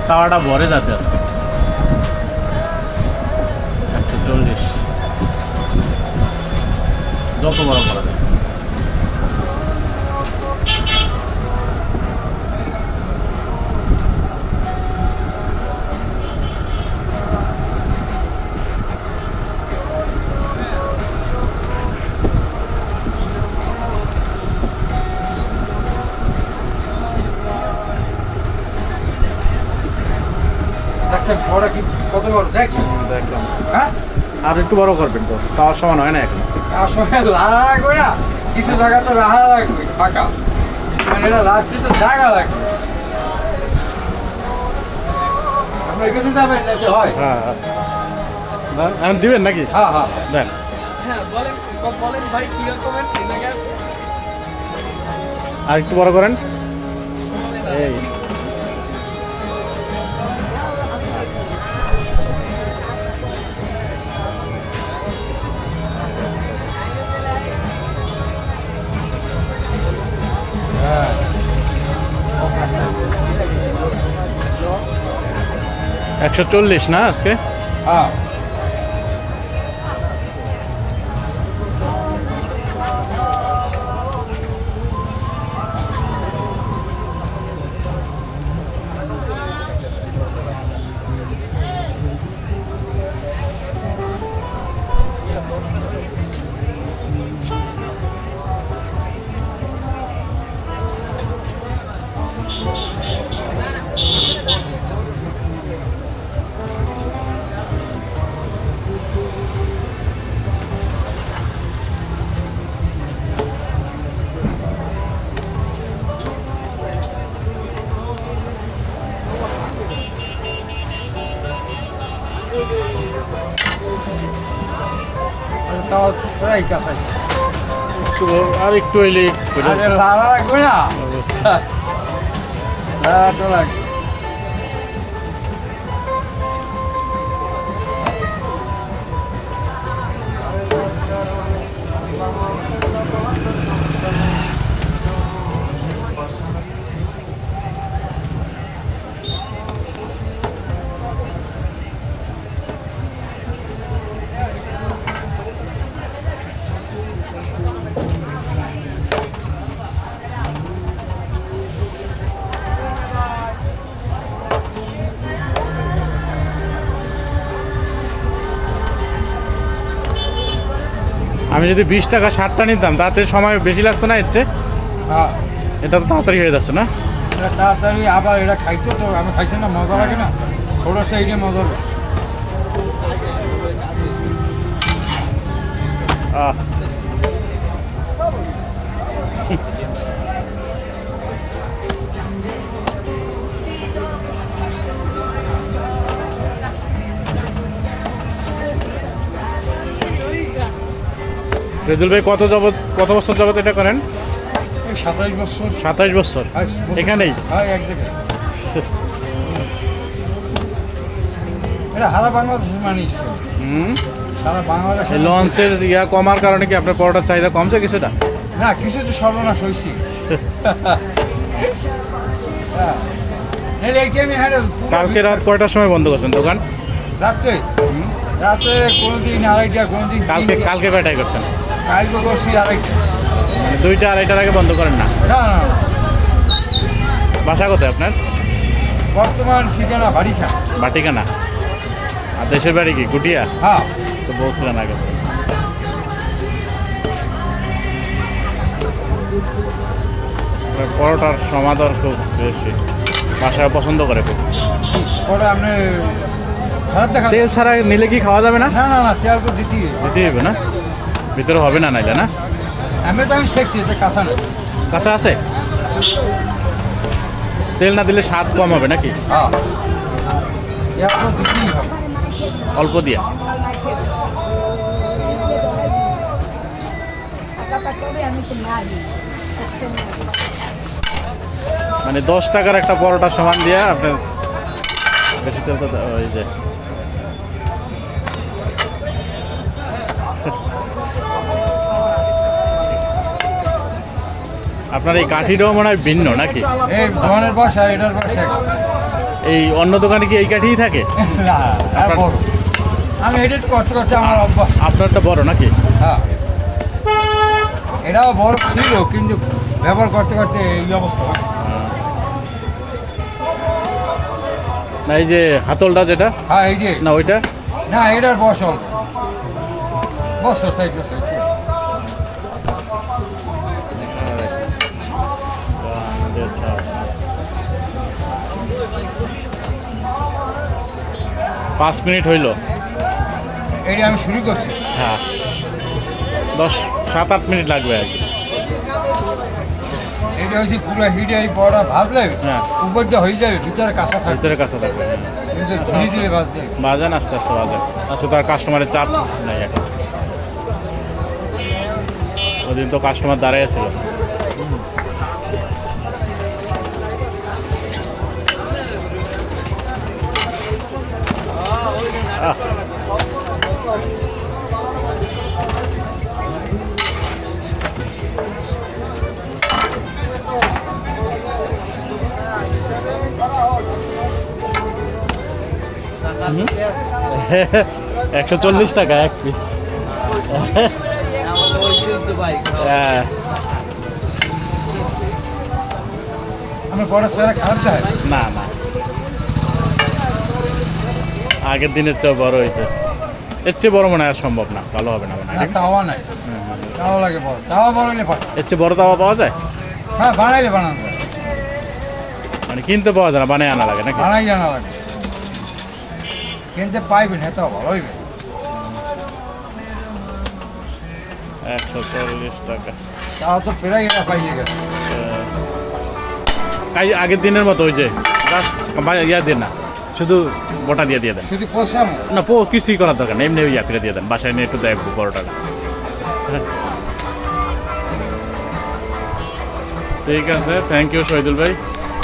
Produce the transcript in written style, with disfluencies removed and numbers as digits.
তাওয়াটা ভরে যাতে আজকে 140 যত বড় করা যায়। দেখছেন বড় কি কত বড় দেখছেন? দেখলাম। হ্যাঁ আর একটু বড় করবেন তো, তাওয়ার সমান হয় না এখন। আসলে লাড়া লাগবে না, কিছু জায়গা তো রাহা লাগবে ফাঁকা, মানে এটা রাখতে তো জায়গা লাগবে। আপনার কিছু যাবেন নাকি হয়? হ্যাঁ এখন দিবেন নাকি? হ্যাঁ হ্যাঁ দেন। হ্যাঁ বলেন বলেন ভাই কি রকমের ভিনেগার? আর একটু বড় করেন। এই 140 না আজকে? হ্যাঁ তাও প্রায় কাছাকাছি। আর একটু হইলে আরে লাড়া লাগবে না, লাড়া তো লাগবে। আমি যদি 20 টাকা 60টা নিতাম তাতে সময় বেশি লাগতো না, এর চেয়ে হ্যাঁ এটা তো তাড়াতাড়ি হয়ে যাচ্ছে না? এটা তাড়াতাড়ি আবার এটা খাইতো তো, আমি খাইছি না, মজা লাগে না, ছোটো সাইডে মজা লাগে। আহ রেজুল ভাই কত বছর যাবত এটা করেন? এই 27 বছর। 27 বছর এখানেই? হ্যাঁ এক জায়গায়। এটা সারা বাংলাদেশে মানিয়েছে, সারা বাংলাদেশে। লঞ্চের ইয়া কমার কারণে কি আপনার পরোটার চাহিদা কমছে কিছুটা? না, কিছু তো সর্বনাশ হয়েছি। হ্যাঁ নাহলে এই টাইমে হ্যাঁ কালকে রাত কয়টার সময় বন্ধ করছেন দোকান? রাতে রাতে কোনোদিন 2:30, কোনোদিন কালকে কয়টায় করছেন? কালকে করছি 2:30। মানে 2টা 2:30টার আগে বন্ধ করেন না? না না, বাসা কোথায় আপনার? বর্তমান ঠিকানা বাড়িখান। বাটিকানা। আর দেশের বাড়ি কি গুটিয়া? হ্যাঁ তো বলছিলেন আগে। পরোটার সমাদর খুব বেশি, বাসায় পছন্দ করে খুব। ওটা আপনি খারাপ দেখা। তেল ছাড়া নিলে কি খাওয়া যাবে না? না না না, তেল তো দিতেই হবে। দিতে হবে না, ভিতরে হবে না নাইলে না? আমি তো আমি শিখছি যে কাঁচা না। কাঁচা আছে? তেল না দিলে স্বাদ কম হবে নাকি? হ্যাঁ তেল তো দিতেই হবে। অল্প দিয়া। মানে 10 টাকার একটা পরোটার সমান দিয়া আপনার বেশি তেল তো ওই যে আপনার এই কাঠিটাও মনে হয় ভিন্ন নাকি? এই ধরনের বাসা, এটার বাসা এই অন্য দোকানে কি এই কাঠিই থাকে? না আপনার- বড় আমি এডিট করতে করতে আমার অভ্যাস। আপনারটা বড় নাকি? হ্যাঁ এটাও বড় ছিল কিন্তু ব্যবহার করতে করতে এই অবস্থা হয়েছে। না এই যে হাতলটা যেটা, হ্যাঁ এই যে না ওইটা? না এটার বয়স অল্প বছর 60 বছর। পাঁচ মিনিট হইল। এটা আমি শুরু করছি। হ্যাঁ 7-8 মিনিট লাগবে আর কি। এটা হচ্ছে পুরো হিটে এই বড়া ভাজলে হ্যাঁ। উপর দিয়ে হয়ে যাবে ভিতরে কাঁচা থাকবে। ভিতরে কাছে থাকবে। কিন্তু ধীরে ধীরে ভাজতে হবে। বাজেন আস্তে আস্তে বাজেন, আচ্ছা তার কাস্টমারের চাপ নাই এখন। ওদিন তো কাস্টমার দাঁড়িয়ে ছিল। হুম? 140 টাকা এক পিস। হ্যাঁ আমার বড় সেরা খাবার দেয়। না না, আগের দিনের চেয়ে বড় হয়েছে। এর চেয়ে বড় মনে হয় আর সম্ভব না, ভালো হবে না মনে হয়। না তাওয়া নাই, তাওয়া লাগে বড়, তাওয়া বড় হলে পাঠায়। এর চেয়ে বড় তাওয়া পাওয়া যায়? হ্যাঁ বানাইলে বানানো যায়, মানে কিনতে পাওয়া যায় না, বানিয়ে আনা লাগে নাকি? বানাই জানা লাগে। কিনতে পাইবেন এত ভালো হইবে। 140 টাকা। তাও তো প্রায় এটা পাইয়ে গেছে। আগের দিনের মতো ওই যে জাস্ট ইয়া দিয়ে না, শুধু গোটা দিয়ে দেন। শুধু পোষাম না কিছুই করার দরকার নেই, এমনি ওই ইয়াত্রীরা দিয়ে দেন, বাসায় নিয়ে একটু দেয় বড়টাকা। ঠিক আছে, থ্যাংক ইউ শহীদুল ভাই।